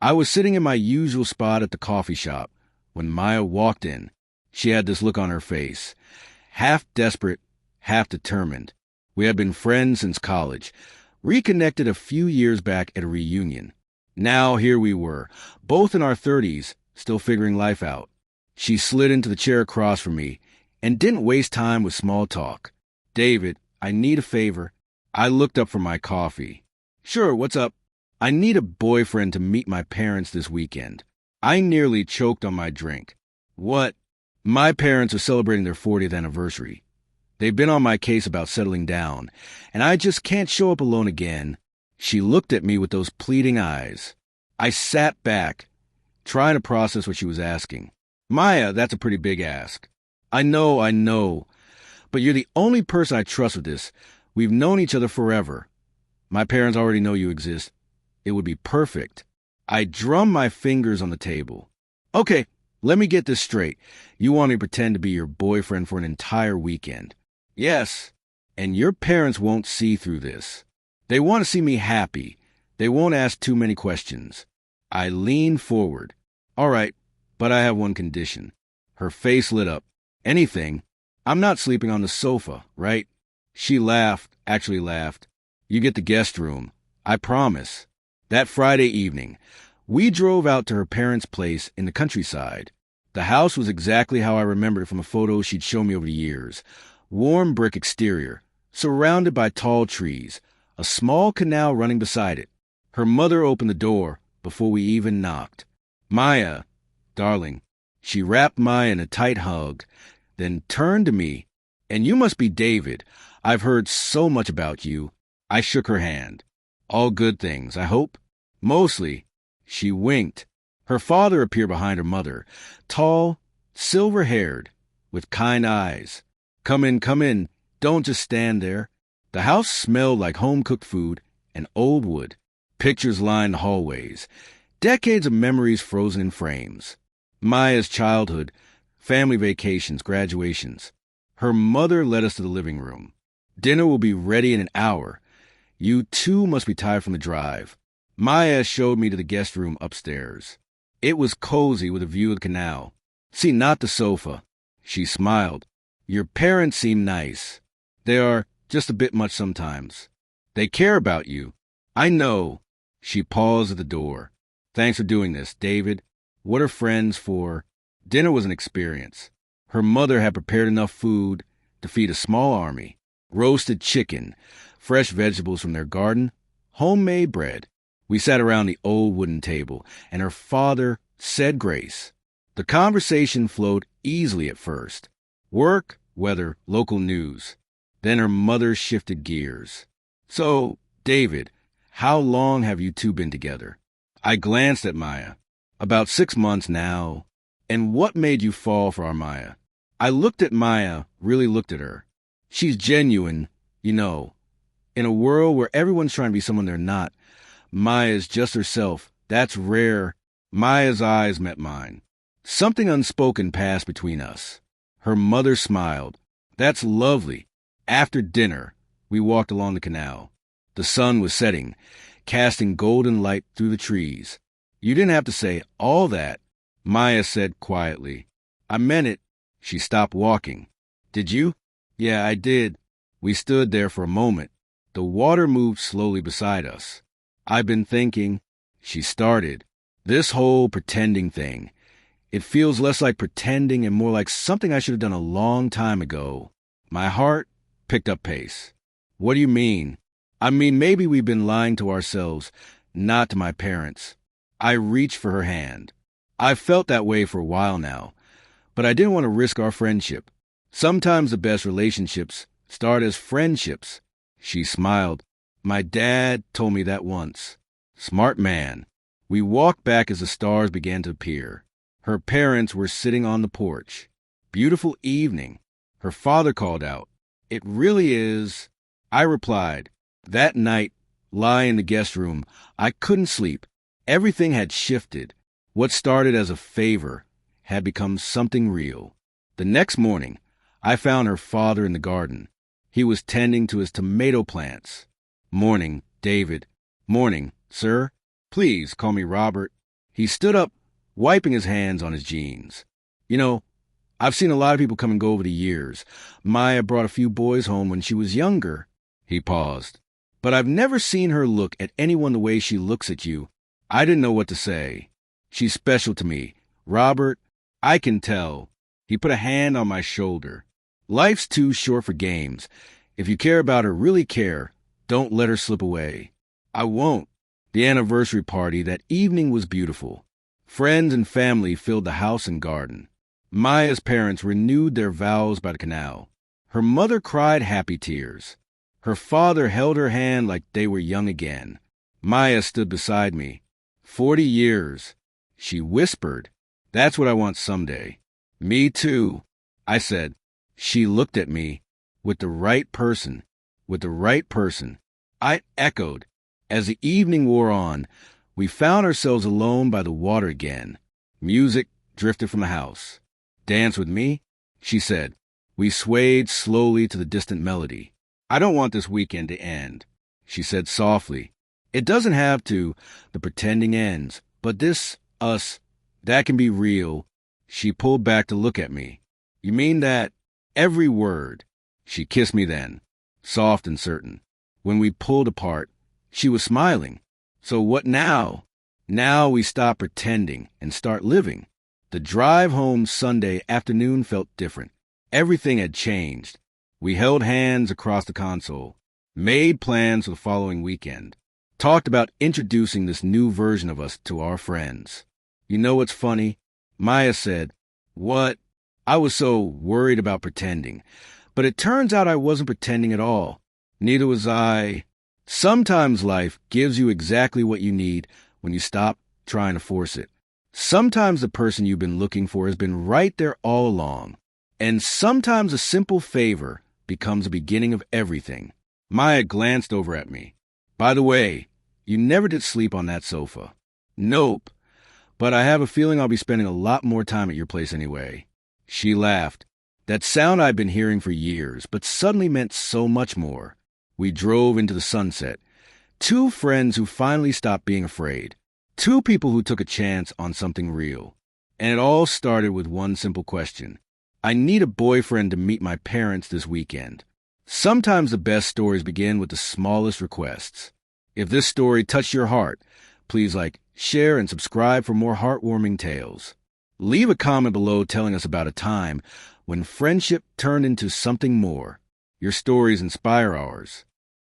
I was sitting in my usual spot at the coffee shop when Maya walked in. She had this look on her face, half desperate, half determined. We had been friends since college, reconnected a few years back at a reunion. Now here we were, both in our 30s, still figuring life out. She slid into the chair across from me and didn't waste time with small talk. "David, I need a favor." I looked up from my coffee. "Sure, what's up?" "I need a boyfriend to meet my parents this weekend." I nearly choked on my drink. "What?" "My parents are celebrating their 40th anniversary. They've been on my case about settling down, and I just can't show up alone again." She looked at me with those pleading eyes. I sat back, trying to process what she was asking. "Maya, that's a pretty big ask." I know. But you're the only person I trust with this. We've known each other forever. My parents already know you exist. It would be perfect." I drummed my fingers on the table. "Okay, let me get this straight. You want me to pretend to be your boyfriend for an entire weekend?" "Yes. And your parents won't see through this. They want to see me happy. They won't ask too many questions." I leaned forward. "All right, but I have one condition." Her face lit up. "Anything? I'm not sleeping on the sofa, right?" She laughed, actually laughed. "You get the guest room. I promise." That Friday evening, we drove out to her parents' place in the countryside. The house was exactly how I remembered it from a photo she'd shown me over the years. Warm brick exterior, surrounded by tall trees, a small canal running beside it. Her mother opened the door before we even knocked. "Maya, darling." She wrapped Maya in a tight hug, then turned to me. "And you must be David. I've heard so much about you." I shook her hand. "All good things, I hope?" "Mostly." She winked. Her father appeared behind her mother, tall, silver-haired, with kind eyes. Come in. Don't just stand there." The house smelled like home-cooked food and old wood. Pictures lined the hallways, decades of memories frozen in frames. Maya's childhood, family vacations, graduations. Her mother led us to the living room. "Dinner will be ready in an hour. You too must be tired from the drive." Maya showed me to the guest room upstairs. It was cozy with a view of the canal. "See, not the sofa." She smiled. "Your parents seem nice. They are just a bit much sometimes. They care about you." "I know." She paused at the door. "Thanks for doing this, David. What are friends for?" Dinner was an experience. Her mother had prepared enough food to feed a small army. Roasted chicken, fresh vegetables from their garden, homemade bread. We sat around the old wooden table, and her father said grace. The conversation flowed easily at first. Work, weather, local news. Then her mother shifted gears. "So, David, how long have you two been together?" I glanced at Maya. "About 6 months now." "And what made you fall for our Maya?" I looked at Maya, really looked at her. She's genuine, you know. In a world where everyone's trying to be someone they're not, Maya's just herself. That's rare. Maya's eyes met mine. Something unspoken passed between us. Her mother smiled. "That's lovely." After dinner, we walked along the canal. The sun was setting, casting golden light through the trees. "You didn't have to say all that," Maya said quietly. "I meant it." She stopped walking. "Did you?" "Yeah, I did." We stood there for a moment. The water moved slowly beside us. "I've been thinking," she started, "this whole pretending thing. It feels less like pretending and more like something I should have done a long time ago." My heart picked up pace. "What do you mean?" "I mean, maybe we've been lying to ourselves, not to my parents." I reached for her hand. I've felt that way for a while now, but I didn't want to risk our friendship. Sometimes the best relationships start as friendships. She smiled. "My dad told me that once." Smart man. We walked back as the stars began to appear. Her parents were sitting on the porch. "Beautiful evening." Her father called out, "It really is." I replied. That night, lying in the guest room, I couldn't sleep. Everything had shifted. What started as a favor had become something real. The next morning, I found her father in the garden. He was tending to his tomato plants. "Morning, David." "Morning, sir. Please call me Robert." He stood up, wiping his hands on his jeans. You know, I've seen a lot of people come and go over the years. Maya brought a few boys home when she was younger. He paused. But I've never seen her look at anyone the way she looks at you. I didn't know what to say. She's special to me. Robert, I can tell. He put a hand on my shoulder. Life's too short for games. If you care about her, really care, don't let her slip away. I won't. The anniversary party that evening was beautiful. Friends and family filled the house and garden. Maya's parents renewed their vows by the canal. Her mother cried happy tears. Her father held her hand like they were young again. Maya stood beside me. 40 years. She whispered, "That's what I want someday." "Me too," I said. She looked at me. With the right person. With the right person. I echoed. As the evening wore on, we found ourselves alone by the water again. Music drifted from the house. "Dance with me?" she said. We swayed slowly to the distant melody. "I don't want this weekend to end," she said softly. "It doesn't have to. The pretending ends. But this, us, that can be real." She pulled back to look at me. "You mean that?" "Every word." She kissed me then, soft and certain. When we pulled apart, she was smiling. "So what now?" "Now we stop pretending and start living." The drive home Sunday afternoon felt different. Everything had changed. We held hands across the console, made plans for the following weekend, talked about introducing this new version of us to our friends. "You know what's funny?" Maya said. "What?" I was so worried about pretending. But it turns out I wasn't pretending at all. Neither was I. Sometimes life gives you exactly what you need when you stop trying to force it. Sometimes the person you've been looking for has been right there all along. And sometimes a simple favor becomes the beginning of everything. Maya glanced over at me. "By the way, you never did sleep on that sofa." "Nope. But I have a feeling I'll be spending a lot more time at your place anyway." She laughed. That sound I'd been hearing for years, but suddenly meant so much more. We drove into the sunset. Two friends who finally stopped being afraid. Two people who took a chance on something real. And it all started with one simple question. I need a boyfriend to meet my parents this weekend. Sometimes the best stories begin with the smallest requests. If this story touched your heart, please share, and subscribe for more heartwarming tales. Leave a comment below telling us about a time when friendship turned into something more. Your stories inspire ours.